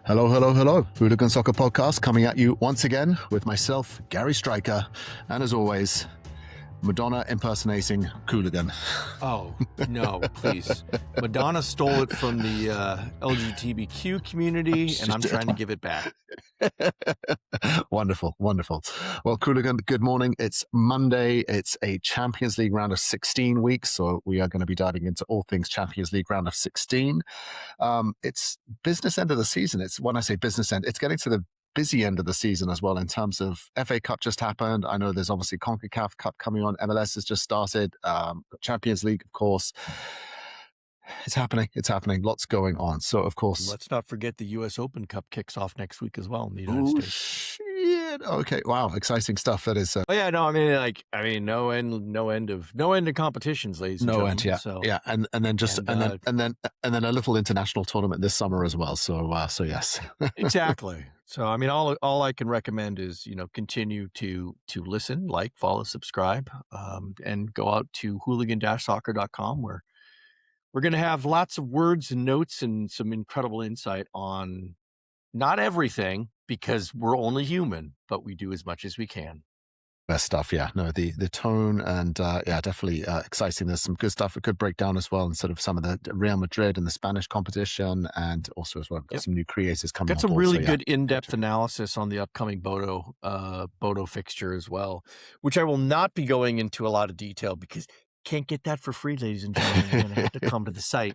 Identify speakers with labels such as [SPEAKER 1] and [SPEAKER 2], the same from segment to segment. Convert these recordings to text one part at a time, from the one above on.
[SPEAKER 1] Hello, hello, hello. Hooligan Soccer Podcast coming at you once again with myself, Gary Stryker, and as always, Madonna impersonating Qooligan.
[SPEAKER 2] Oh, no, please. Madonna stole it from the LGBTQ community, and I'm trying to give it back.
[SPEAKER 1] Wonderful, wonderful. Well, Qooligan, good morning. It's Monday. It's a Champions League round of 16 weeks, so we are going to be diving into all things Champions League round of 16. It's business end of the season. It's when I say business end, it's getting to the busy end of the season as well in terms of FA Cup just happened. I know there's obviously CONCACAF Cup coming on. MLS has just started. Champions League, of course. It's happening. It's happening. Lots going on. So, of course.
[SPEAKER 2] Let's not forget the U.S. Open Cup kicks off next week as well in the United States.
[SPEAKER 1] Shit. Okay. Wow. Exciting stuff. That is.
[SPEAKER 2] Oh yeah. No. No end of competitions, ladies and gentlemen.
[SPEAKER 1] Yeah.
[SPEAKER 2] So,
[SPEAKER 1] yeah. And then just and then a little international tournament this summer as well. So yes.
[SPEAKER 2] Exactly. So all I can recommend is continue to listen, like, follow, subscribe, and go out to hooligan-soccer.com where we're going to have lots of words and notes and some incredible insight on not everything, because we're only human, but we do as much as we can.
[SPEAKER 1] Best stuff, yeah. No, the tone and definitely exciting. There's some good stuff we could break down as well, and sort of some of the Real Madrid and the Spanish competition, and also as well got some new creators coming.
[SPEAKER 2] Got some really good in-depth analysis on the upcoming Bodo fixture as well, which I will not be going into a lot of detail because can't get that for free, ladies and gentlemen. You're going to have to come to the site.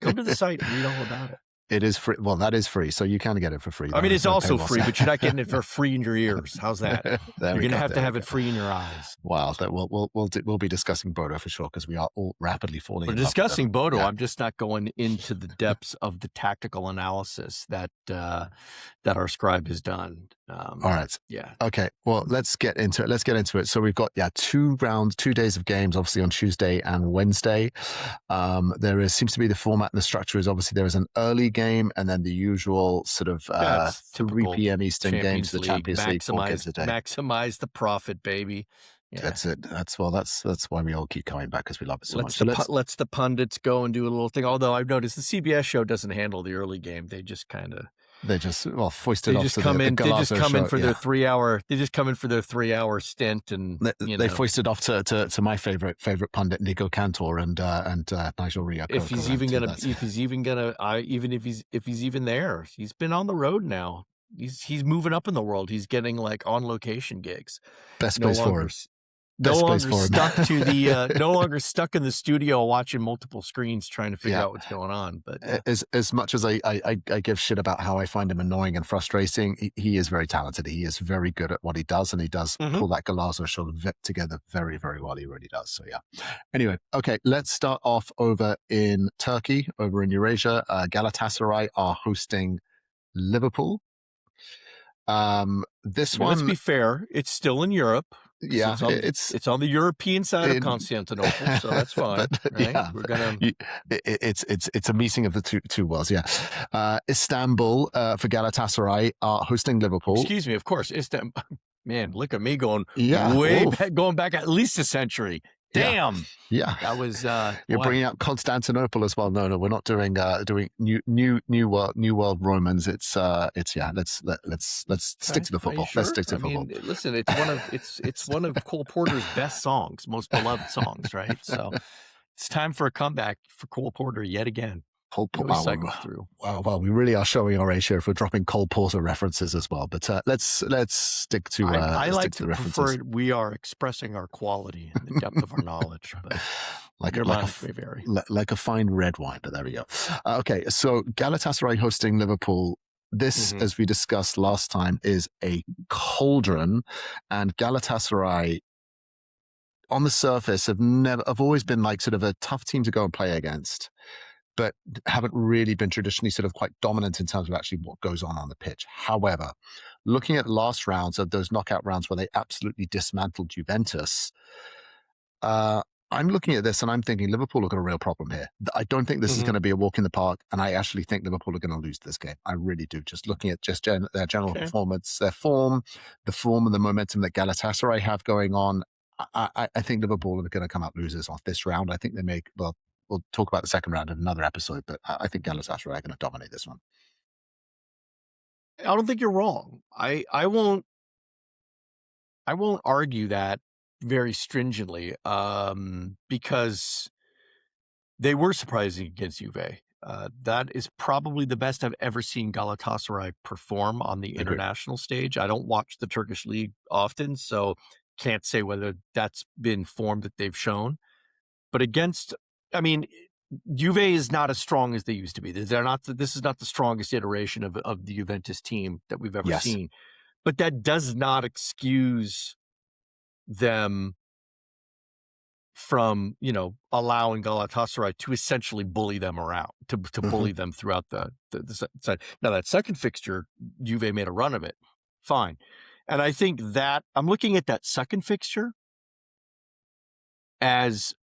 [SPEAKER 2] Come to the site and read all about it.
[SPEAKER 1] It is free. Well, that is free, so you can get it for free.
[SPEAKER 2] It's also free, but you're not getting it for free in your ears. How's that? You're going to have it free in your eyes.
[SPEAKER 1] Wow, we'll be discussing Bodo for sure, because we are all rapidly falling.
[SPEAKER 2] We're discussing Bodo. Yeah. I'm just not going into the depths of the tactical analysis that our scribe has done.
[SPEAKER 1] All right.
[SPEAKER 2] Yeah.
[SPEAKER 1] Okay. Well, let's get into it. So we've got 2 days of games, obviously on Tuesday and Wednesday. Seems to be the format and the structure is obviously there is an early game and then the usual sort of 3 p.m. Eastern games for the Champions League.
[SPEAKER 2] Maximize the profit, baby.
[SPEAKER 1] Yeah. That's it. That's why we all keep coming back, because we love it so much.
[SPEAKER 2] Let's the pundits go and do a little thing. Although I've noticed the CBS show doesn't handle the early game. They just kind of.
[SPEAKER 1] They just foisted off.
[SPEAKER 2] They just come in for their 3 hour. They just come in for their 3 hour stint, and
[SPEAKER 1] they foisted off to my favorite pundit, Nico Cantor and Nigel Riaco.
[SPEAKER 2] If he's even there, he's been on the road now. He's moving up in the world. He's getting like on location gigs.
[SPEAKER 1] Best place for him.
[SPEAKER 2] No longer stuck in the studio watching multiple screens trying to figure out what's going on. But
[SPEAKER 1] as much as I give shit about how I find him annoying and frustrating, he is very talented. He is very good at what he does, and he does pull that Galazzo show together very, very well. He really does. So yeah. Anyway, okay, let's start off over in Turkey, over in Eurasia. Galatasaray are hosting Liverpool. Let's
[SPEAKER 2] be fair, it's still in Europe.
[SPEAKER 1] Yeah,
[SPEAKER 2] it's on the European side of Constantinople, so that's fine. Right?
[SPEAKER 1] Yeah, we're gonna. It's a meeting of the two worlds. Yeah, Istanbul for Galatasaray are hosting Liverpool.
[SPEAKER 2] Excuse me, of course, Istanbul. Man, look at me going going back at least a century. Damn.
[SPEAKER 1] Yeah.
[SPEAKER 2] That was
[SPEAKER 1] you're bringing out Constantinople as well. No, we're not doing new world Romans. Let's stick to the football.
[SPEAKER 2] Sure?
[SPEAKER 1] Let's stick to football.
[SPEAKER 2] Listen, it's one of Cole Porter's best songs, most beloved songs, right? So it's time for a comeback for Cole Porter yet again.
[SPEAKER 1] Well, we really are showing our age here if we're dropping Cole Porter references as well. But let's stick to.
[SPEAKER 2] I like
[SPEAKER 1] to
[SPEAKER 2] the prefer it. We are expressing our quality and the depth of our knowledge. But
[SPEAKER 1] like a fine red wine. But there we go. Okay, so Galatasaray hosting Liverpool. This, as we discussed last time, is a cauldron, and Galatasaray, on the surface, have always been like sort of a tough team to go and play against, but haven't really been traditionally sort of quite dominant in terms of actually what goes on the pitch. However, looking at last rounds of those knockout rounds where they absolutely dismantled Juventus, I'm looking at this and I'm thinking Liverpool have got a real problem here. I don't think this is going to be a walk in the park, and I actually think Liverpool are going to lose this game. I really do. Just looking at their general performance, their form, the form and the momentum that Galatasaray have going on, I think Liverpool are going to come out losers off this round. I think they may, we'll talk about the second round in another episode, but I think Galatasaray are going to dominate this one.
[SPEAKER 2] don't think you're wrong. I won't argue that very stringently, because they were surprising against Juve. That is probably the best I've ever seen Galatasaray perform on the international stage. I don't watch the Turkish league often, so can't say whether that's been form that they've shown. But Juve is not as strong as they used to be. They're not. This is not the strongest iteration of the Juventus team that we've ever seen. But that does not excuse them from, allowing Galatasaray to essentially bully them around, to bully them throughout the side. Now, that second fixture, Juve made a run of it. Fine. And I think that I'm looking at that second fixture as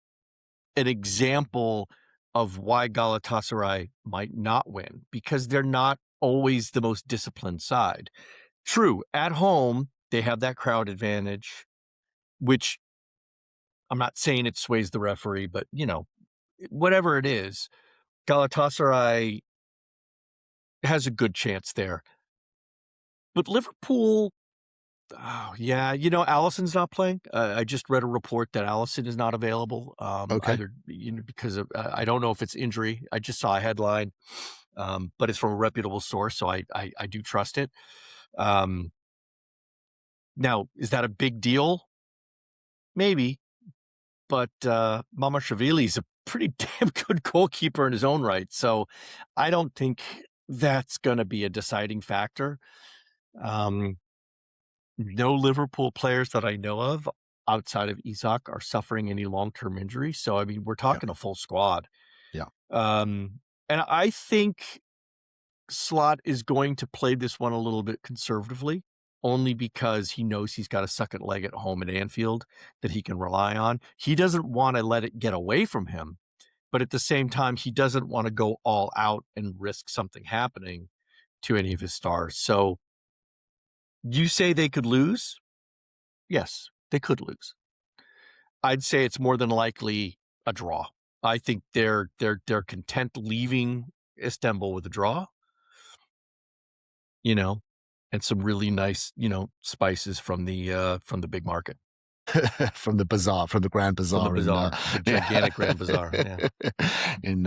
[SPEAKER 2] an example of why Galatasaray might not win, because they're not always the most disciplined side. True, at home, they have that crowd advantage, which I'm not saying it sways the referee, but, whatever it is, Galatasaray has a good chance there. But Liverpool, Alisson's not playing. I just read a report that Alisson is not available. Either, because of, I don't know if it's injury. I just saw a headline, but it's from a reputable source, so I do trust it. Now, is that a big deal? Maybe. But Mamashvili's a pretty damn good goalkeeper in his own right. So I don't think that's going to be a deciding factor. No Liverpool players that I know of outside of Isak are suffering any long-term injury. So, we're talking a full squad.
[SPEAKER 1] Yeah.
[SPEAKER 2] And I think Slot is going to play this one a little bit conservatively, only because he knows he's got a second leg at home at Anfield that he can rely on. He doesn't want to let it get away from him, but at the same time, he doesn't want to go all out and risk something happening to any of his stars. So you say they could lose? Yes, they could lose. I'd say it's more than likely a draw. I think they're content leaving Istanbul with a draw, and some really nice, spices from the big market.
[SPEAKER 1] From the bazaar, from the Grand Bazaar,
[SPEAKER 2] the gigantic Grand Bazaar,
[SPEAKER 1] in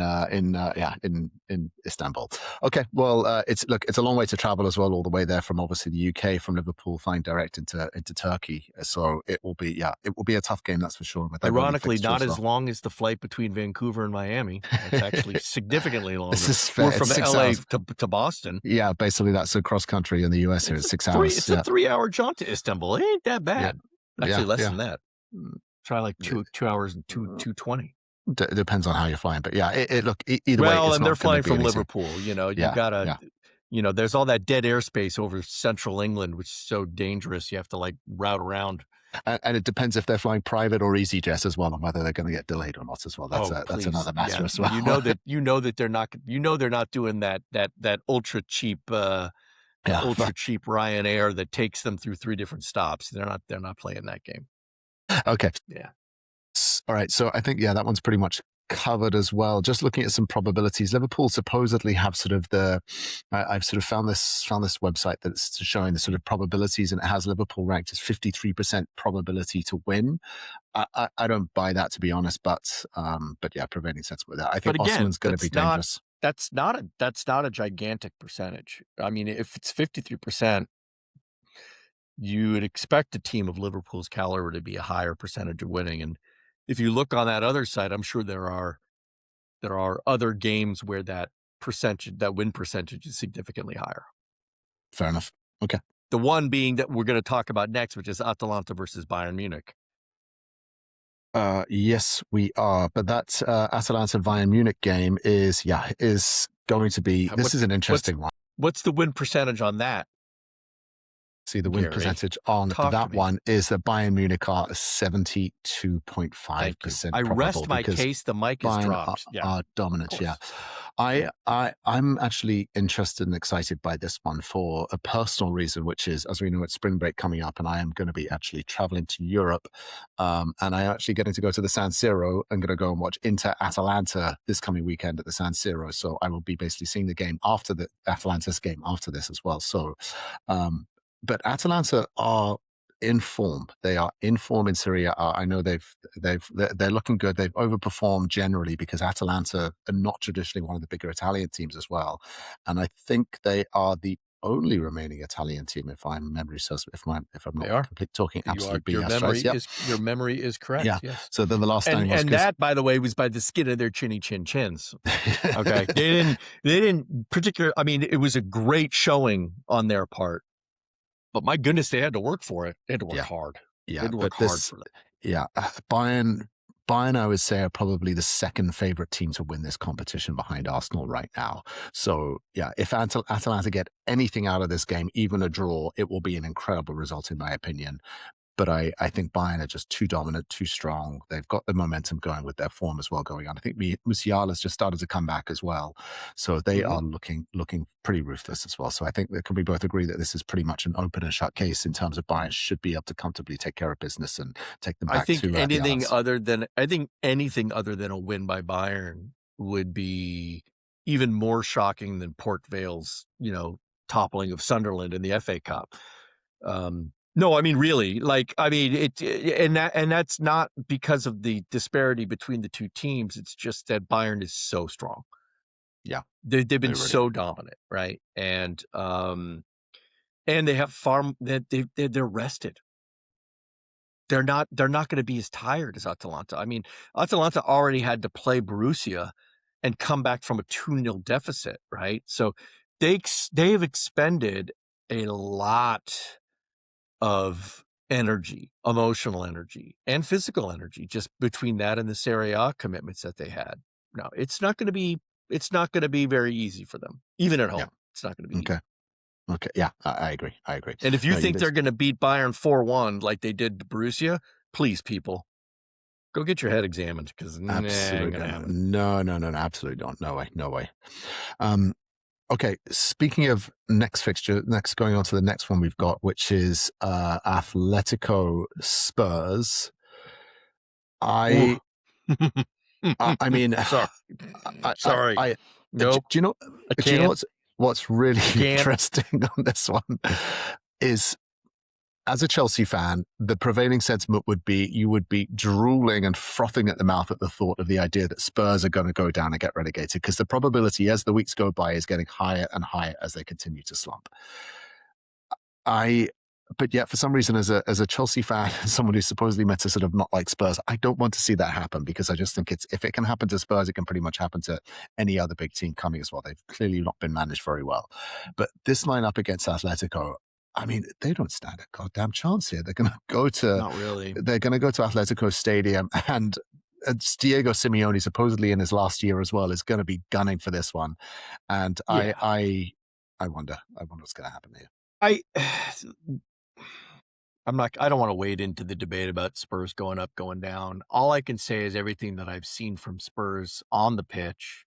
[SPEAKER 1] Istanbul. Okay, well, it's a long way to travel as well, all the way there from obviously the UK, from Liverpool, flying direct into Turkey. So it will be a tough game, that's for sure.
[SPEAKER 2] Ironically, not as long as the flight between Vancouver and Miami. It's actually significantly longer.
[SPEAKER 1] We're
[SPEAKER 2] from LA to Boston.
[SPEAKER 1] Yeah, basically that's across country in the US here. It's 6 hours.
[SPEAKER 2] It's a 3-hour jaunt to Istanbul. It ain't that bad. Actually, less than that. Try like 2 hours and 2:20.
[SPEAKER 1] Depends on how you're flying, but either way.
[SPEAKER 2] Well, and they're flying from Liverpool. You gotta, there's all that dead airspace over central England, which is so dangerous. You have to route around.
[SPEAKER 1] And it depends if they're flying private or EasyJet as well, and whether they're going to get delayed or not as well. That's another matter as well.
[SPEAKER 2] You know that they're not. They're not doing that ultra cheap. Ultra cheap Ryanair that takes them through 3 different stops. They're not playing that game.
[SPEAKER 1] Okay.
[SPEAKER 2] Yeah.
[SPEAKER 1] All right. So I think that one's pretty much covered as well. Just looking at some probabilities, Liverpool supposedly have sort of I've sort of found this website that's showing the sort of probabilities, and it has Liverpool ranked as 53% probability to win. I don't buy that, to be honest, but prevailing sense with that. I think Osman's going to be dangerous.
[SPEAKER 2] That's not a gigantic percentage. If it's 53%, you would expect a team of Liverpool's caliber to be a higher percentage of winning. And if you look on that other side, I'm sure there are other games where that win percentage is significantly higher.
[SPEAKER 1] Fair enough. Okay.
[SPEAKER 2] The one being that we're going to talk about next, which is Atalanta versus Bayern Munich.
[SPEAKER 1] Yes, we are. But that Atalanta Bayern Munich game is going to be. This is an interesting one.
[SPEAKER 2] What's the win percentage on that?
[SPEAKER 1] See, the win percentage on that one is that Bayern Munich are 72.5%.
[SPEAKER 2] I rest my case. The mic is dropped.
[SPEAKER 1] Are dominant. Yeah. I'm actually interested and excited by this one for a personal reason, which is, as we know, it's spring break coming up, and I am going to be actually traveling to Europe, and I'm actually getting to go to the San Siro. I'm going to go and watch Inter Atalanta this coming weekend at the San Siro. So I will be basically seeing the game after the Atalanta's game after this as well. So, but Atalanta are in form. They are in form in Serie A. I know they're looking good. They've overperformed generally because Atalanta are not traditionally one of the bigger Italian teams as well, and I think they are the only remaining Italian team, if my memory serves, if I'm not talking absolute BS.
[SPEAKER 2] Your memory is correct.
[SPEAKER 1] Yeah.
[SPEAKER 2] Yes.
[SPEAKER 1] So then the last time was,
[SPEAKER 2] and that, by the way, was by the skin of their chinny chin chins. Okay. They didn't particularly. I mean, it was a great showing on their part. But my goodness, they had to work for it. They had to work hard.
[SPEAKER 1] Yeah,
[SPEAKER 2] they had to work hard for it.
[SPEAKER 1] Yeah, Bayern, I would say, are probably the second favorite team to win this competition behind Arsenal right now. So, yeah, if Atalanta get anything out of this game, even a draw, it will be an incredible result, in my opinion. But I think Bayern are just too dominant, too strong. They've got the momentum going with their form as well going on. I think Musiala's just started to come back as well. So they are looking pretty ruthless as well. So I think that can we both agree that this is pretty much an open and shut case in terms of Bayern should be able to comfortably take care of business and take them back.
[SPEAKER 2] I think anything other than a win by Bayern would be even more shocking than Port Vale's, toppling of Sunderland in the FA Cup. No, I mean, really, and that's not because of the disparity between the two teams. It's just that Bayern is so strong.
[SPEAKER 1] Yeah.
[SPEAKER 2] They've been so dominant. Right. And they have they're rested. They're not going to be as tired as Atalanta. I mean, Atalanta already had to play Borussia and come back from a 2-0 deficit. Right. So they have expended a lot of energy, emotional energy, and physical energy just between that and the Serie A commitments that they had. No, it's not going to be very easy for them, even at home. Yeah. It's not going to be easy.
[SPEAKER 1] Okay. Yeah, I agree.
[SPEAKER 2] And if you think they're going to beat Bayern 4-1 like they did Borussia, please, people, go get your head examined because
[SPEAKER 1] absolutely no, absolutely don't. No way. Okay, speaking of next fixture, going on to the next one we've got, which is Atletico Spurs. I mean,
[SPEAKER 2] sorry. Nope.
[SPEAKER 1] Do you know what's really interesting on this one is, as a Chelsea fan, the prevailing sentiment would be you would be drooling and frothing at the mouth at the thought of the idea that Spurs are going to go down and get relegated, because the probability as the weeks go by is getting higher and higher as they continue to slump. But yet, for some reason, as a Chelsea fan, someone who's supposedly meant to sort of not like Spurs, I don't want to see that happen, because I just think if it can happen to Spurs, it can pretty much happen to any other big team coming as well. They've clearly not been managed very well. But this lineup against Atletico, I mean, they don't stand a goddamn chance here. They're going to go to
[SPEAKER 2] not really.
[SPEAKER 1] They're going to go to Atletico Stadium, and Diego Simeone, supposedly in his last year as well, is going to be gunning for this one. And yeah. I wonder what's going to happen here.
[SPEAKER 2] I don't want to wade into the debate about Spurs going up, going down. All I can say is everything that I've seen from Spurs on the pitch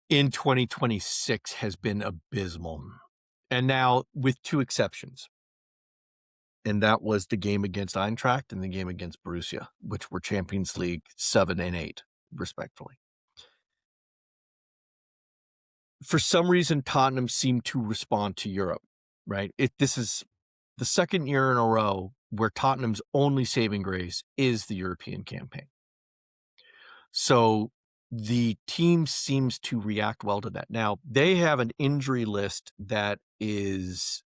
[SPEAKER 2] in 2026 has been abysmal. And now with two exceptions. And that was the game against Eintracht and the game against Borussia, which were Champions League 7 and 8, respectfully. For some reason, Tottenham seemed to respond to Europe, right? This is the second year in a row where Tottenham's only saving grace is the European campaign. So the team seems to react well to that. Now, they have an injury list that is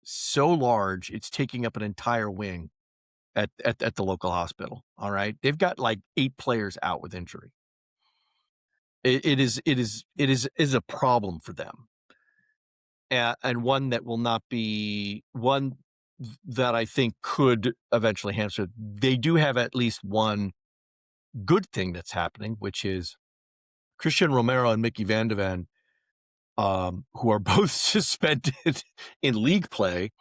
[SPEAKER 2] so large, it's taking up an entire wing at the local hospital. All right. They've got like 8 players out with injury. It is a problem for them. And one that will not be one that I think could eventually hamster. They do have at least one good thing that's happening, which is Christian Romero and Mickey Van de Ven, who are both suspended in league play,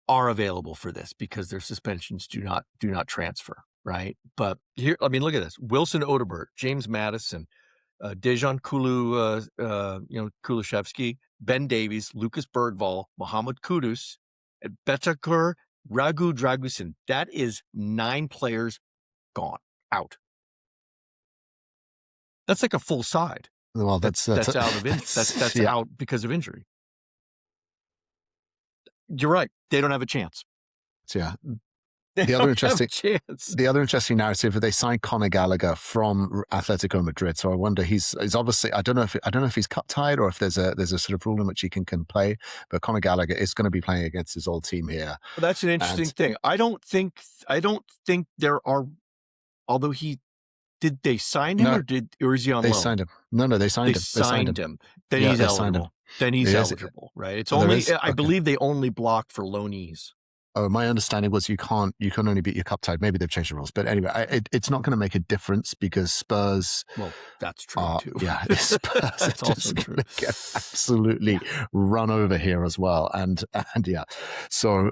[SPEAKER 2] are available for this because their suspensions do not transfer, right? But here, I mean, look at this: Wilson Odobert, James Maddison, Dejan Kulishevsky, Ben Davies, Lucas Bergvall, Mohamed Kudus, and Betakar Raghu Dragusin. That is 9 players gone, out. That's like a full side.
[SPEAKER 1] Well, that's
[SPEAKER 2] out of that's
[SPEAKER 1] yeah.
[SPEAKER 2] out because of injury. You're right. They don't have a chance.
[SPEAKER 1] Yeah.
[SPEAKER 2] They
[SPEAKER 1] The
[SPEAKER 2] don't
[SPEAKER 1] other
[SPEAKER 2] have a
[SPEAKER 1] interesting,
[SPEAKER 2] chance.
[SPEAKER 1] the other interesting narrative is they signed Conor Gallagher from Atletico Madrid. So I wonder he's obviously I don't know if he's cup tied or if there's a sort of rule in which he can play. But Conor Gallagher is going to be playing against his old team here.
[SPEAKER 2] Well, that's an interesting thing. I don't think there are. Although did they sign him or is he on
[SPEAKER 1] loan? They signed him. No, they signed him. They
[SPEAKER 2] signed him. Then he's eligible. Then he's eligible, right? It's only I believe they only block for loanees.
[SPEAKER 1] Oh, my understanding was you can only beat your cup tied. Maybe they've changed the rules, but anyway, it's not going to make a difference because Spurs.
[SPEAKER 2] Well, that's true too.
[SPEAKER 1] Yeah, Spurs
[SPEAKER 2] that's also true.
[SPEAKER 1] Get absolutely run over here as well, and yeah. So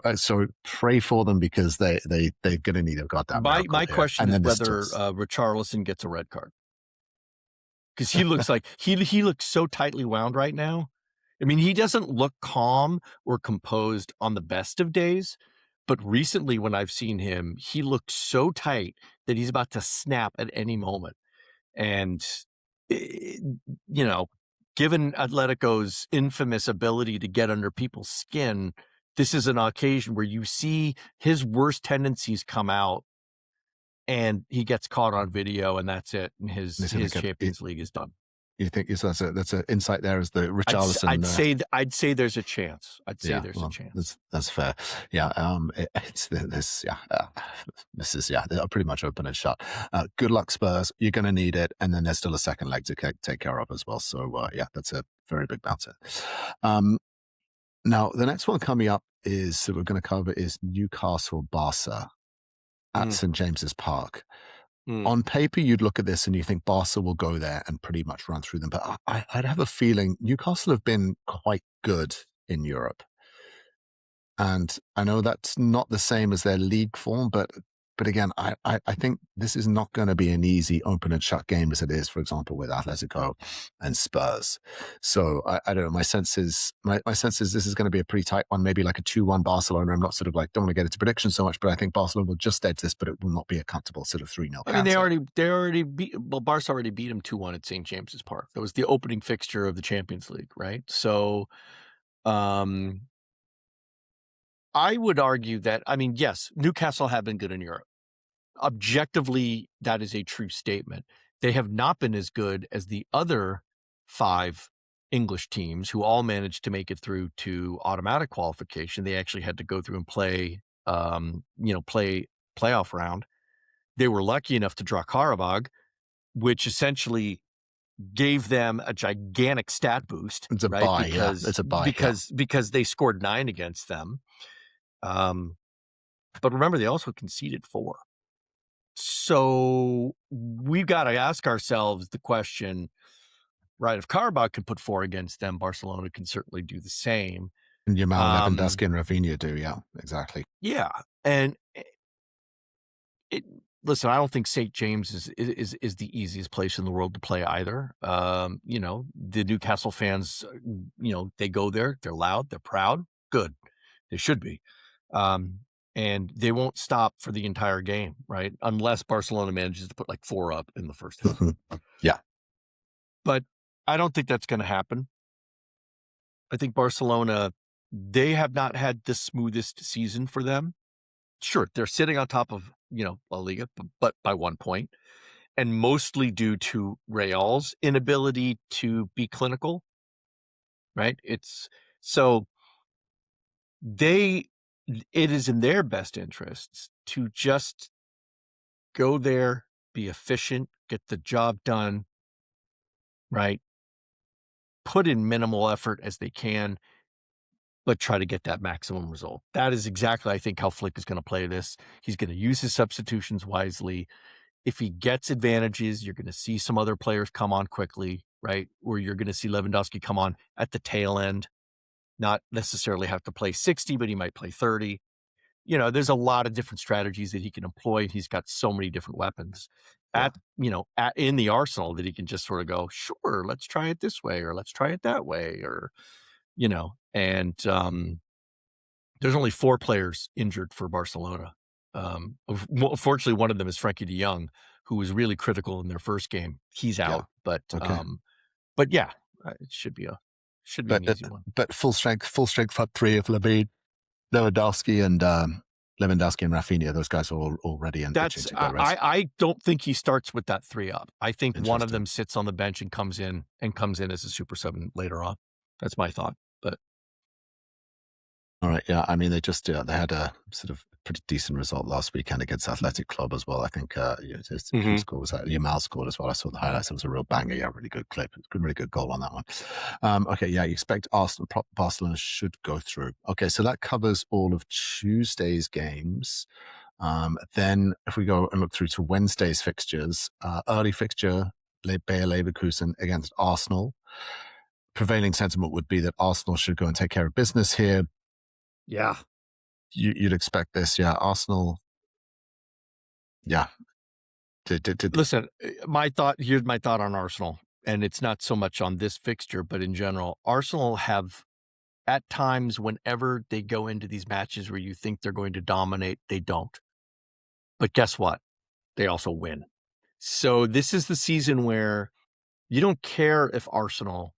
[SPEAKER 1] pray for them because they're going to need a goddamn.
[SPEAKER 2] My question is whether Richarlison gets a red card because he looks like he looks so tightly wound right now. I mean, he doesn't look calm or composed on the best of days. But recently, when I've seen him, he looks so tight that he's about to snap at any moment. And, given Atletico's infamous ability to get under people's skin, this is an occasion where you see his worst tendencies come out and he gets caught on video and that's it. And his Champions League is done.
[SPEAKER 1] You think that's an insight there as the Richarlison?
[SPEAKER 2] I'd say there's a chance. There's a chance.
[SPEAKER 1] That's fair. Yeah. This is pretty much open and shut. Good luck, Spurs. You're going to need it, and then there's still a second leg to take care of as well. So that's a very big bouncer. Now the next one coming up is we're going to cover is Newcastle Barca at St James's Park. On paper, you'd look at this and you think Barca will go there and pretty much run through them. But I'd have a feeling Newcastle have been quite good in Europe. And I know that's not the same as their league form, but again, I think this is not going to be an easy open and shut game as it is, for example, with Atletico and Spurs. So I don't know. My sense is this is going to be a pretty tight one, maybe like a 2-1 Barcelona. I'm not sort of like don't want to get into predictions so much, but I think Barcelona will just edge this, but it will not be a comfortable sort of 3-0.
[SPEAKER 2] I mean, they already beat. Well, Barca already beat him 2-1 at St. James's Park. That was the opening fixture of the Champions League, right? So, I would argue that, I mean, yes, Newcastle have been good in Europe. Objectively, that is a true statement. They have not been as good as the other 5 English teams who all managed to make it through to automatic qualification. They actually had to go through and play playoff round. They were lucky enough to draw Qarabağ, which essentially gave them a gigantic stat boost.
[SPEAKER 1] It's a
[SPEAKER 2] right?
[SPEAKER 1] buy,
[SPEAKER 2] because,
[SPEAKER 1] It's a buy.
[SPEAKER 2] Because they scored 9 against them. But remember, they also conceded 4. So we've got to ask ourselves the question, right? If Qarabağ can put 4 against them, Barcelona can certainly do the same.
[SPEAKER 1] And Yamal, Lewandowski, and Rafinha do, yeah, exactly.
[SPEAKER 2] Yeah, and listen, I don't think St. James is the easiest place in the world to play either. The Newcastle fans, they go there, they're loud, they're proud, good, they should be. And they won't stop for the entire game, right? Unless Barcelona manages to put like 4 up in the first half.
[SPEAKER 1] Yeah.
[SPEAKER 2] But I don't think that's going to happen. I think Barcelona, they have not had the smoothest season for them. Sure, they're sitting on top of, La Liga, but by 1 point. And mostly due to Real's inability to be clinical, right? It is in their best interests to just go there, be efficient, get the job done, right? Put in minimal effort as they can, but try to get that maximum result. That is exactly, I think, how Flick is going to play this. He's going to use his substitutions wisely. If he gets advantages, you're going to see some other players come on quickly, right? Or you're going to see Lewandowski come on at the tail end. Not necessarily have to play 60, but he might play 30. There's a lot of different strategies that he can employ. He's got so many different weapons. in the arsenal that he can just sort of go, sure, let's try it this way, or let's try it that way, or, and there's only 4 players injured for Barcelona. Fortunately, one of them is Frankie de Jong, who was really critical in their first game. He's out, but yeah, it should be an easy one.
[SPEAKER 1] But full strength front three of Levandowski and Rafinha. Those guys are already in.
[SPEAKER 2] I don't think he starts with that 3 up. I think one of them sits on the bench and comes in as a super sub later on. That's my thought. But
[SPEAKER 1] all right, yeah. I mean, they had a sort of pretty decent result last weekend against Athletic Club as well. I think who score was that? Yamal scored as well. I saw the highlights. It was a real banger. Yeah, really good clip. Really good goal on that one. Okay, yeah. You expect Barcelona should go through. Okay, so that covers all of Tuesday's games. Then if we go and look through to Wednesday's fixtures, early fixture, Bayer Leverkusen against Arsenal. Prevailing sentiment would be that Arsenal should go and take care of business here.
[SPEAKER 2] Yeah.
[SPEAKER 1] You'd expect this. Yeah. Arsenal. Yeah.
[SPEAKER 2] Listen, here's my thought on Arsenal, and it's not so much on this fixture, but in general, Arsenal have at times whenever they go into these matches where you think they're going to dominate, they don't. But guess what? They also win. So this is the season where you don't care if Arsenal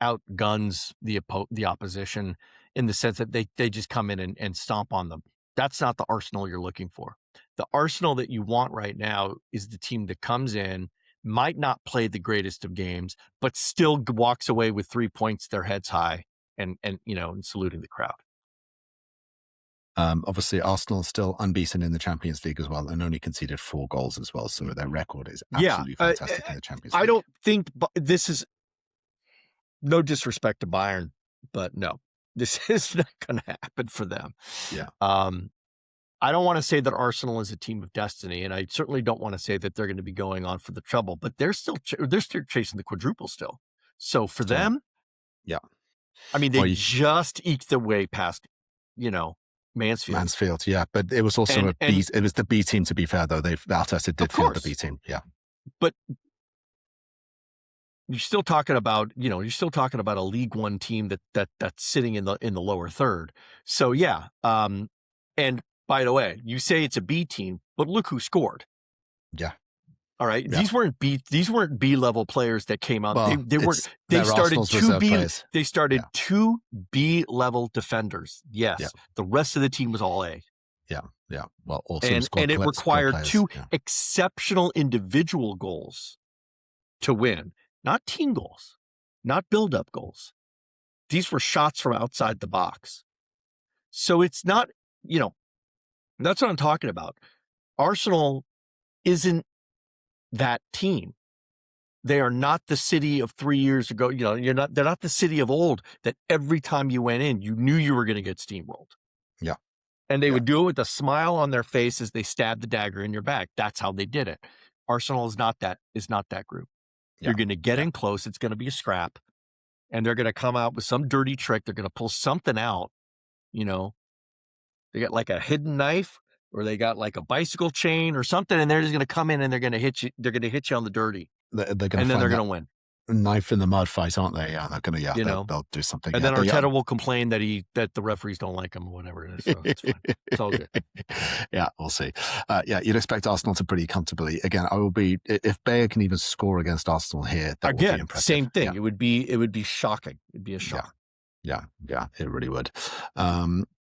[SPEAKER 2] outguns the opposition in the sense that they just come in and stomp on them. That's not the Arsenal you're looking for. The Arsenal that you want right now is the team that comes in, might not play the greatest of games, but still walks away with 3 points, their heads high, and saluting the crowd.
[SPEAKER 1] Obviously, Arsenal is still unbeaten in the Champions League as well, and only conceded 4 goals as well. So their record is absolutely fantastic in the Champions League.
[SPEAKER 2] I don't think this is no disrespect to Bayern, but no, this is not going to happen for them.
[SPEAKER 1] Yeah.
[SPEAKER 2] I don't want to say that Arsenal is a team of destiny, and I certainly don't want to say that they're going to be going on for the treble, but they're still chasing the quadruple still. So for them,
[SPEAKER 1] yeah,
[SPEAKER 2] I mean, they just eked their way past,
[SPEAKER 1] Mansfield, yeah, but it was also it was the B team. To be fair, though, Arteta did field the B team, yeah.
[SPEAKER 2] But you're still talking about a League One team that's sitting in the lower third. So yeah, and by the way, you say it's a B team, but look who scored.
[SPEAKER 1] Yeah.
[SPEAKER 2] All right. Yeah. These weren't B level players that came out.
[SPEAKER 1] Well,
[SPEAKER 2] they started 2 B level defenders. Yes. Yeah. The rest of the team was all A.
[SPEAKER 1] Yeah. Yeah. Well, also
[SPEAKER 2] and it required 2 exceptional individual goals to win, not team goals, not build-up goals. These were shots from outside the box. So it's not, that's what I'm talking about. Arsenal isn't that team. They are not the City of 3 years ago. They're not the City of old that every time you went in, you knew you were going to get steamrolled.
[SPEAKER 1] Yeah.
[SPEAKER 2] And they would do it with a smile on their face as they stabbed the dagger in your back. That's how they did it. Arsenal is not that group. Yeah. You're going to get in close. It's going to be a scrap. And they're going to come out with some dirty trick. They're going to pull something out. They got like a hidden knife, or they got like a bicycle chain or something, and they're just going to come in and they're going to hit you. They're going to hit you on the dirty, and then they're going to win.
[SPEAKER 1] Knife in the mud fight, aren't they? Yeah, they're going to. They'll do something.
[SPEAKER 2] And then Arteta will complain that the referees don't like him or whatever it is. So it's fine. It's all good.
[SPEAKER 1] Yeah, we'll see. You'd expect Arsenal to pretty comfortably. Again, I will be if Bayer can even score against Arsenal here. That would be impressive.
[SPEAKER 2] Same thing. Yeah. It would be shocking. It'd be a shock.
[SPEAKER 1] Yeah, it really would.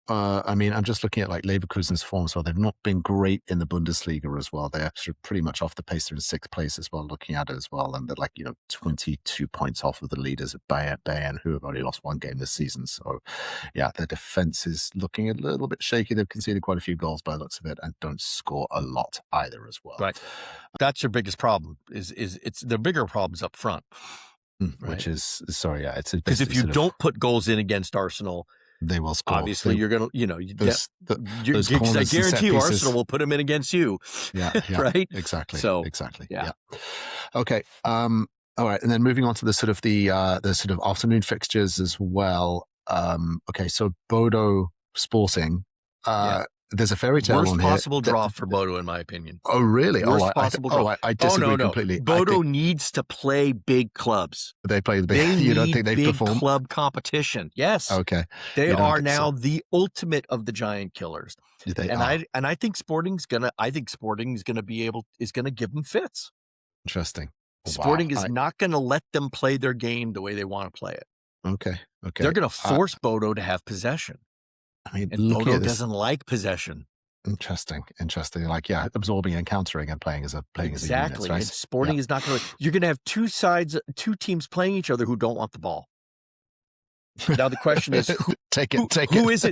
[SPEAKER 1] I'm just looking at like Leverkusen's form as well. They've not been great in the Bundesliga as well. They're actually pretty much off the pace. They're in 6th place as well, looking at it as well. And they're 22 points off of the leaders at Bayern, who have only lost 1 game this season. So yeah, their defense is looking a little bit shaky. They've conceded quite a few goals by the looks of it and don't score a lot either as well.
[SPEAKER 2] Right. That's your biggest problem is it's the bigger problems up front.
[SPEAKER 1] Right? Which is, it's
[SPEAKER 2] because if you don't put goals in against Arsenal,
[SPEAKER 1] they will score.
[SPEAKER 2] Obviously, you're going to, I guarantee you Arsenal will put them in against you.
[SPEAKER 1] Yeah.
[SPEAKER 2] Right?
[SPEAKER 1] Exactly.
[SPEAKER 2] So,
[SPEAKER 1] exactly. Yeah. Okay. All right. And then moving on to the sort of afternoon fixtures as well. Okay. So Bodo Sporting, there's a fairy tale
[SPEAKER 2] Worst
[SPEAKER 1] on here.
[SPEAKER 2] possible draw for Bodo, in my opinion.
[SPEAKER 1] Oh, really?
[SPEAKER 2] Worst possible draw.
[SPEAKER 1] I disagree
[SPEAKER 2] no.
[SPEAKER 1] completely.
[SPEAKER 2] Bodo needs to play big clubs.
[SPEAKER 1] They play the big.
[SPEAKER 2] They
[SPEAKER 1] You don't
[SPEAKER 2] need
[SPEAKER 1] think they
[SPEAKER 2] big
[SPEAKER 1] perform?
[SPEAKER 2] Club competition. Yes.
[SPEAKER 1] Okay.
[SPEAKER 2] They
[SPEAKER 1] You don't
[SPEAKER 2] are
[SPEAKER 1] think
[SPEAKER 2] now
[SPEAKER 1] so?
[SPEAKER 2] the ultimate of the giant killers.
[SPEAKER 1] They are.
[SPEAKER 2] I think Sporting's gonna give them fits.
[SPEAKER 1] Interesting.
[SPEAKER 2] Sporting is not gonna let them play their game the way they want to play it.
[SPEAKER 1] Okay.
[SPEAKER 2] They're gonna force Bodo to have possession.
[SPEAKER 1] I mean,
[SPEAKER 2] and Bodo doesn't like possession.
[SPEAKER 1] Interesting. Like, yeah, absorbing and countering and playing as a unit.
[SPEAKER 2] Exactly.
[SPEAKER 1] Right?
[SPEAKER 2] And Sporting is not going to. You're going to have two teams playing each other who don't want the ball. Now the question is, who is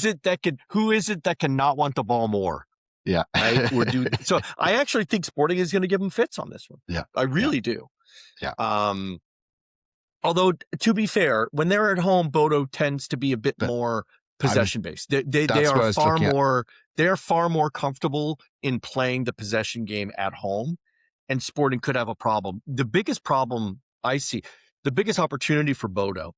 [SPEAKER 2] it that cannot want the ball more?
[SPEAKER 1] Yeah.
[SPEAKER 2] Right. So I actually think Sporting is going to give them fits on this one.
[SPEAKER 1] Yeah.
[SPEAKER 2] I really do.
[SPEAKER 1] Yeah.
[SPEAKER 2] Although to be fair, when they're at home, Bodo tends to be a bit more possession based. They are far more comfortable in playing the possession game at home, and Sporting could have a problem. The biggest problem I see, the biggest opportunity for Bodo,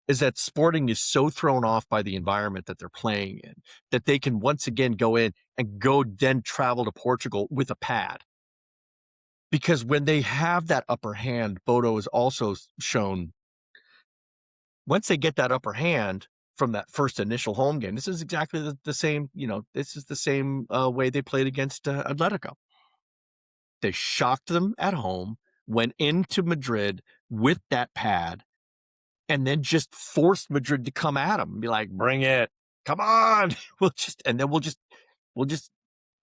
[SPEAKER 2] is that Sporting is so thrown off by the environment that they're playing in that they can once again go in and then travel to Portugal with a pad. Because when they have that upper hand, Bodo has also shown once they get that upper hand from that first initial home game, this is exactly the same, this is the same way they played against Atletico. They shocked them at home, went into Madrid with that pad, and then just forced Madrid to come at them and be like, bring it, come on.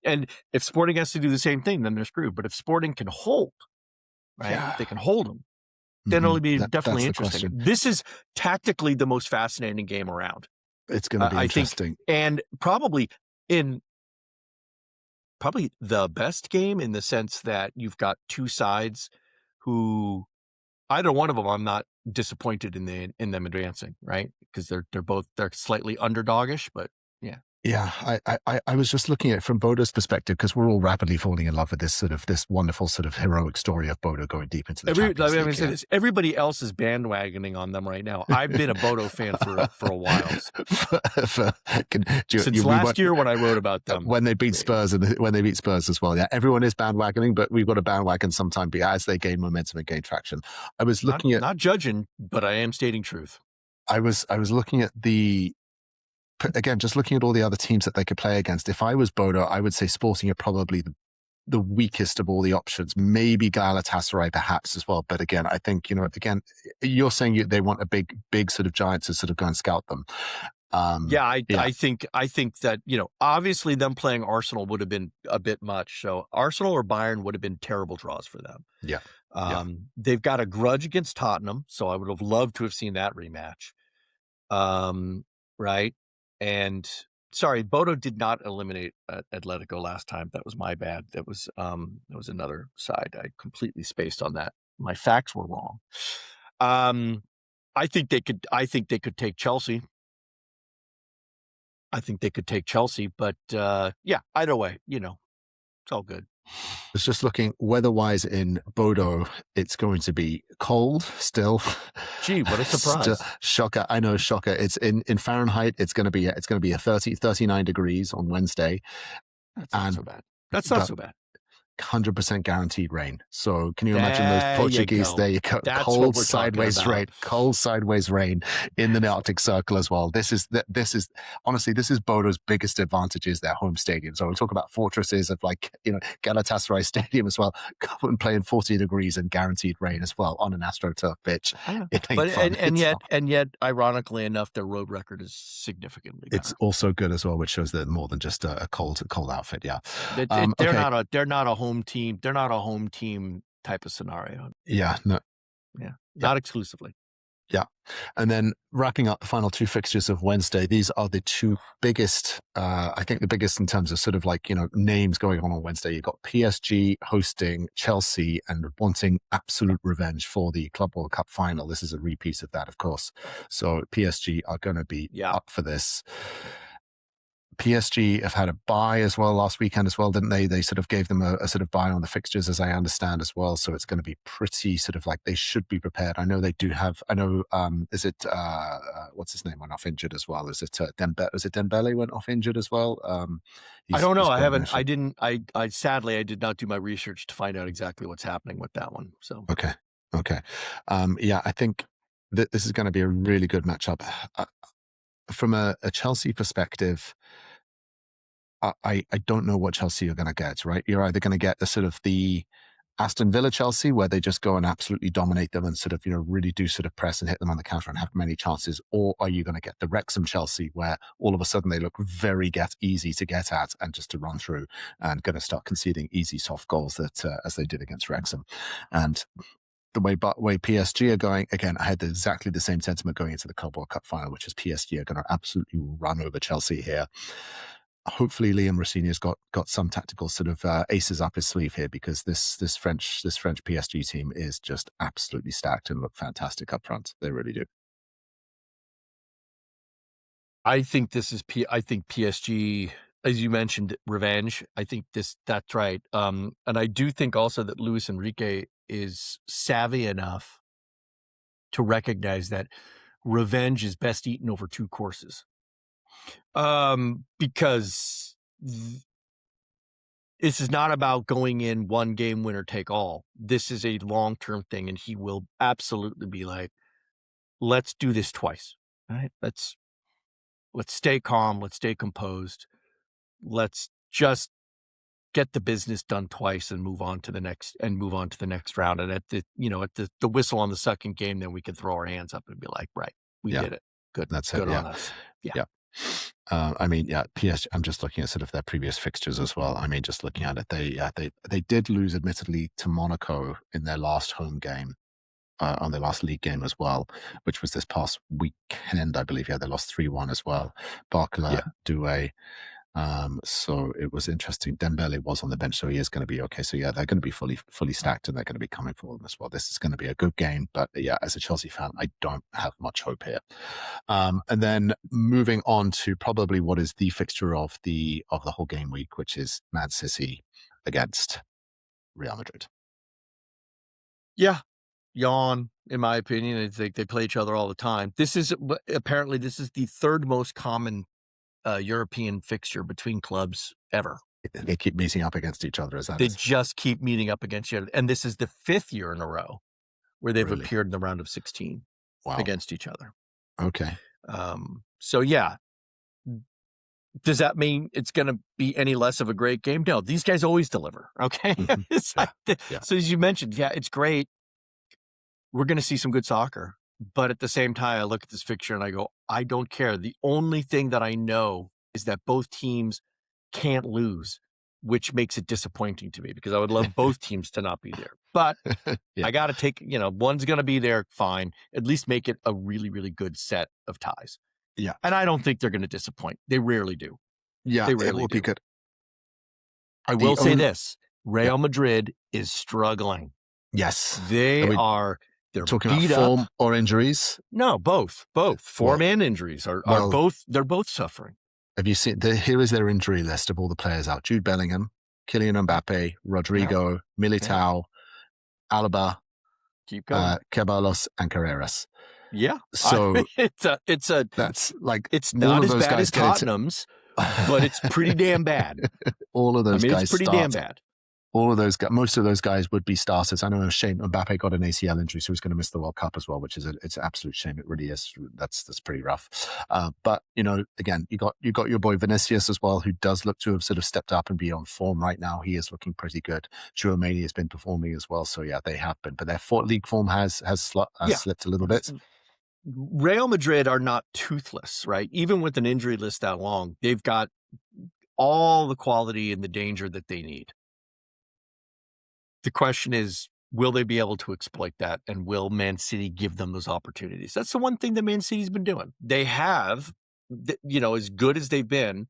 [SPEAKER 2] And if Sporting has to do the same thing, then they're screwed. But if Sporting can hold, right, if they can hold them, then it'll be definitely interesting. This is tactically the most fascinating game around.
[SPEAKER 1] It's going to be interesting.
[SPEAKER 2] And probably the best game in the sense that you've got two sides who either one of them I'm not disappointed in them advancing, right? Because they're slightly underdogish, but yeah.
[SPEAKER 1] Yeah, I was just looking at it from Bodo's perspective because we're all rapidly falling in love with this wonderful sort of heroic story of Bodo going deep into the Champions League.
[SPEAKER 2] Everybody else is bandwagoning on them right now. I've been a Bodo fan for a while. Since last year when I wrote about them.
[SPEAKER 1] When they beat Spurs as well. Yeah, everyone is bandwagoning, but we've got to bandwagon sometime as they gain momentum and gain traction. I was looking
[SPEAKER 2] not judging, but I am stating truth.
[SPEAKER 1] I was looking at again, just looking at all the other teams that they could play against. If I was Bodo, I would say Sporting are probably the weakest of all the options. Maybe Galatasaray perhaps as well. But again, I think, you're saying they want a big sort of giant to sort of go and scout them.
[SPEAKER 2] I think that, obviously them playing Arsenal would have been a bit much. So Arsenal or Bayern would have been terrible draws for them.
[SPEAKER 1] Yeah.
[SPEAKER 2] They've got a grudge against Tottenham. So I would have loved to have seen that rematch. Right. And sorry, Bodo did not eliminate Atletico last time. That was my bad. That was another side. I completely spaced on that. My facts were wrong. I think they could take Chelsea. But either way, it's all good.
[SPEAKER 1] I was just looking weather-wise in Bodo, it's going to be cold still.
[SPEAKER 2] Gee, what a surprise.
[SPEAKER 1] Shocker. I know, shocker. It's in Fahrenheit, it's going to be 39 degrees on Wednesday.
[SPEAKER 2] That's not so bad. That's not so bad.
[SPEAKER 1] 100% guaranteed rain. So can you imagine those Portuguese? There you go. Cold sideways rain in the Arctic Circle as well. This is honestly, this is Bodo's biggest advantage is their home stadium. So we'll talk about fortresses of Galatasaray Stadium as well. Go and play in 40 degrees and guaranteed rain as well on an AstroTurf pitch.
[SPEAKER 2] And yet, ironically enough, their road record is significantly better.
[SPEAKER 1] It's also good as well, which shows that more than just a cold outfit. Yeah,
[SPEAKER 2] they're not a home team. They're not a home team type of scenario.
[SPEAKER 1] Yeah, no.
[SPEAKER 2] Yeah, not exclusively.
[SPEAKER 1] Yeah. And then wrapping up the final two fixtures of Wednesday, these are the two biggest, I think the biggest in terms of sort of names going on Wednesday. You've got PSG hosting Chelsea and wanting absolute revenge for the Club World Cup final. This is a repeat of that, of course. So PSG are going to be up for this. PSG have had a bye as well last weekend as well, didn't they? They sort of gave them a sort of bye on the fixtures, as I understand as well. So it's going to be pretty sort of like they should be prepared. I know they do have. I know. Is it what's his name went off injured as well? Is it Dembele? Was it Dembele went off injured as well?
[SPEAKER 2] I don't know. I haven't. I didn't. I sadly I did not do my research to find out exactly what's happening with that one. So
[SPEAKER 1] okay. Yeah, I think that this is going to be a really good matchup. From a Chelsea perspective, I don't know what Chelsea are going to get, right? You're either going to get the sort of the Aston Villa Chelsea, where they just go and absolutely dominate them and sort of, really do sort of press and hit them on the counter and have many chances, or are you going to get the Wrexham Chelsea, where all of a sudden they look very easy to get at and just to run through and going to start conceding easy, soft goals that as they did against Wrexham. And the way PSG are going, again, I had exactly the same sentiment going into the Club World Cup final, which is PSG are going to absolutely run over Chelsea here. Hopefully Liam Rossini's got some tactical sort of aces up his sleeve here, because this French PSG team is just absolutely stacked and look fantastic up front. They really do.
[SPEAKER 2] I think this is I think PSG, as you mentioned, revenge. I think that's right. And I do think also that Luis Enrique is savvy enough to recognize that revenge is best eaten over two courses. Because this is not about going in one game winner take all. This is a long-term thing, and he will absolutely be like, let's do this twice. Right? Let's stay calm, let's stay composed. Let's just get the business done twice and move on to the next round. And at the whistle on the second game, then we can throw our hands up and be like, right, we did it. Good.
[SPEAKER 1] That's
[SPEAKER 2] good
[SPEAKER 1] it.
[SPEAKER 2] on us. Yeah.
[SPEAKER 1] PSG, I'm just looking at sort of their previous fixtures as well. I mean, just looking at it, they did lose admittedly to Monaco in their last home game, on their last league game as well, which was this past weekend, I believe. Yeah, they lost 3-1 as well. Barcola, Doué. So it was interesting. Dembele was on the bench, so he is going to be okay. So yeah, they're going to be fully stacked, and they're going to be coming for them as well. This is going to be a good game, but yeah, as a Chelsea fan, I don't have much hope here. And then moving on to probably what is the fixture of the whole game week, which is Man City against Real Madrid.
[SPEAKER 2] Yeah, yawn. In my opinion, I think they play each other all the time. This is the third most common European fixture between clubs ever.
[SPEAKER 1] They keep meeting up against each other.
[SPEAKER 2] They just keep meeting up against each other. And this is the 5th year in a row where they've appeared in the round of 16 against each other.
[SPEAKER 1] Okay.
[SPEAKER 2] So yeah. Does that mean it's going to be any less of a great game? No, these guys always deliver. Okay. So as you mentioned, it's great. We're going to see some good soccer. But at the same time, I look at this fixture and I go, I don't care. The only thing that I know is that both teams can't lose, which makes it disappointing to me, because I would love both teams to not be there. But I got to take, one's going to be there, fine. At least make it a really, really good set of ties.
[SPEAKER 1] Yeah.
[SPEAKER 2] And I don't think they're going to disappoint. They rarely do.
[SPEAKER 1] Yeah,
[SPEAKER 2] they rarely
[SPEAKER 1] it will be good.
[SPEAKER 2] I will say this. Real Madrid is struggling.
[SPEAKER 1] Yes.
[SPEAKER 2] They're
[SPEAKER 1] talking
[SPEAKER 2] beat
[SPEAKER 1] about form
[SPEAKER 2] up.
[SPEAKER 1] Or injuries?
[SPEAKER 2] No, both. Form and injuries are both. They're both suffering.
[SPEAKER 1] Have you seen? Here is their injury list of all the players out: Jude Bellingham, Kylian Mbappe, Rodrigo, Militao, Alaba,
[SPEAKER 2] keep going,
[SPEAKER 1] Ceballos, and Carreras.
[SPEAKER 2] Yeah,
[SPEAKER 1] so
[SPEAKER 2] it's not as bad as Tottenham's, but it's pretty damn bad.
[SPEAKER 1] All of those guys.
[SPEAKER 2] It's pretty damn bad.
[SPEAKER 1] All of those guys, most of those guys would be starters. I know a shame Mbappe got an ACL injury, so he's going to miss the World Cup as well, which is it's an absolute shame. It really is. That's pretty rough. But again, you got your boy Vinicius as well, who does look to have sort of stepped up and be on form right now. He is looking pretty good. Tchouameni has been performing as well, so yeah, they have been. But their league form has slipped a little bit.
[SPEAKER 2] Real Madrid are not toothless, right? Even with an injury list that long, they've got all the quality and the danger that they need. The question is, will they be able to exploit that? And will Man City give them those opportunities? That's the one thing that Man City's been doing. They have, as good as they've been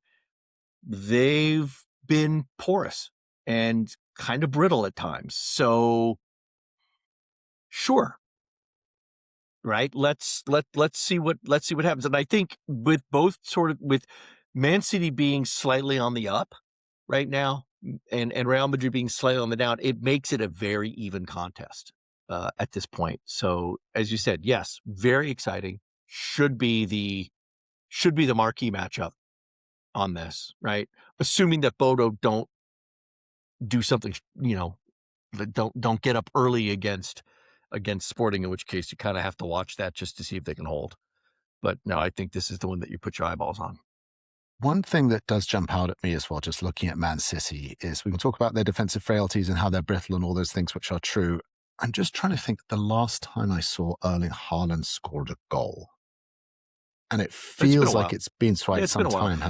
[SPEAKER 2] porous and kind of brittle at times. So sure. Right. Let's see what happens. And I think with both with Man City being slightly on the up right now, and Real Madrid being slightly on the down, it makes it a very even contest at this point. So, as you said, yes, very exciting. Should be the marquee matchup on this, right? Assuming that Bodo don't do something, don't get up early against Sporting, in which case you kind of have to watch that just to see if they can hold. But no, I think this is the one that you put your eyeballs on.
[SPEAKER 1] One thing that does jump out at me as well, just looking at Man City, is we can talk about their defensive frailties and how they're brittle and all those things, which are true. I'm just trying to think the last time I saw Erling Haaland scored a goal. And it feels like it's been quite some time.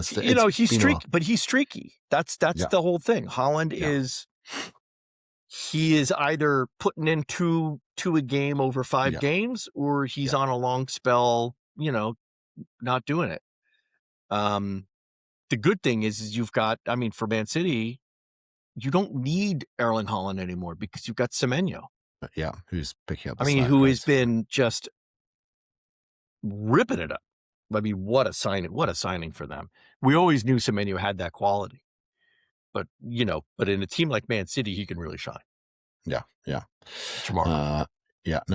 [SPEAKER 2] He's streaky, but he's streaky. That's the whole thing. Haaland is either putting in two a game over 5 games, or he's on a long spell, not doing it. The good thing is you've got, for Man City, you don't need Erling Haaland anymore because you've got Semenyo.
[SPEAKER 1] Yeah, who's picking up the
[SPEAKER 2] slack, who has been just ripping it up. What a signing for them. We always knew Semenyo had that quality. But, but in a team like Man City, he can really shine.
[SPEAKER 1] Yeah.
[SPEAKER 2] Tomorrow.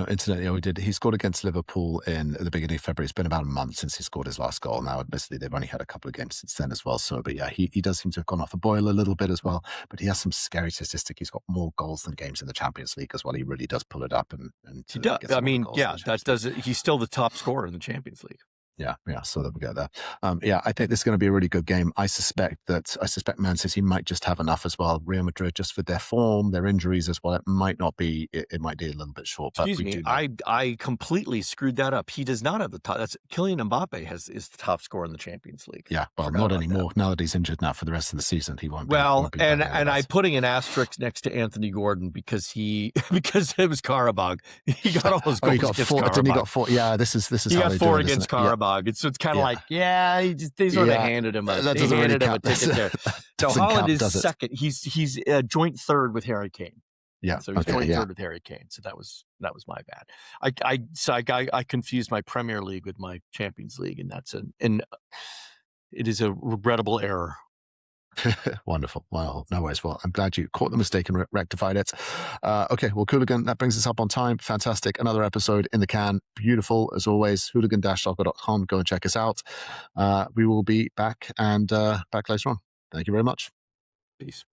[SPEAKER 1] Incidentally, he scored against Liverpool at the beginning of February. It's been about a month since he scored his last goal. Now, admittedly, they've only had a couple of games since then as well. So, but yeah, he does seem to have gone off the boil a little bit as well. But he has some scary statistic. He's got more goals than games in the Champions League as well. He really does pull it up. And
[SPEAKER 2] he does. That does it. He's still the top scorer in the Champions League.
[SPEAKER 1] Yeah. So there we go there. I think this is going to be a really good game. I suspect Man City might just have enough as well. Real Madrid, just for their form, their injuries as well, it might be a little bit short.
[SPEAKER 2] Excuse me, I completely screwed that up. He does not have the top. That's Kylian Mbappe is the top scorer in the Champions League.
[SPEAKER 1] Yeah, well, not anymore. Now that he's injured now for the rest of the season, he won't.
[SPEAKER 2] And I'm putting an asterisk next to Anthony Gordon because it was Karabakh. He got all those goals.
[SPEAKER 1] He got 4. Didn't he got 4? Yeah, this is
[SPEAKER 2] he
[SPEAKER 1] how
[SPEAKER 2] got
[SPEAKER 1] they
[SPEAKER 2] 4
[SPEAKER 1] do it,
[SPEAKER 2] against Karabakh. It's kind of they sort of handed him a ticket there. So Haaland is second. He's joint third with Harry Kane.
[SPEAKER 1] Yeah.
[SPEAKER 2] So he's joint third with Harry Kane. So that was my bad. I confused my Premier League with my Champions League, and it is a regrettable error.
[SPEAKER 1] Wonderful. Well, no worries. Well, I'm glad you caught the mistake and rectified it. Okay, well, Qooligan, that brings us up on time. Fantastic. Another episode in the can. Beautiful, as always. Hooligan-soccer.com. Go and check us out. We will be back later on. Thank you very much.
[SPEAKER 2] Peace.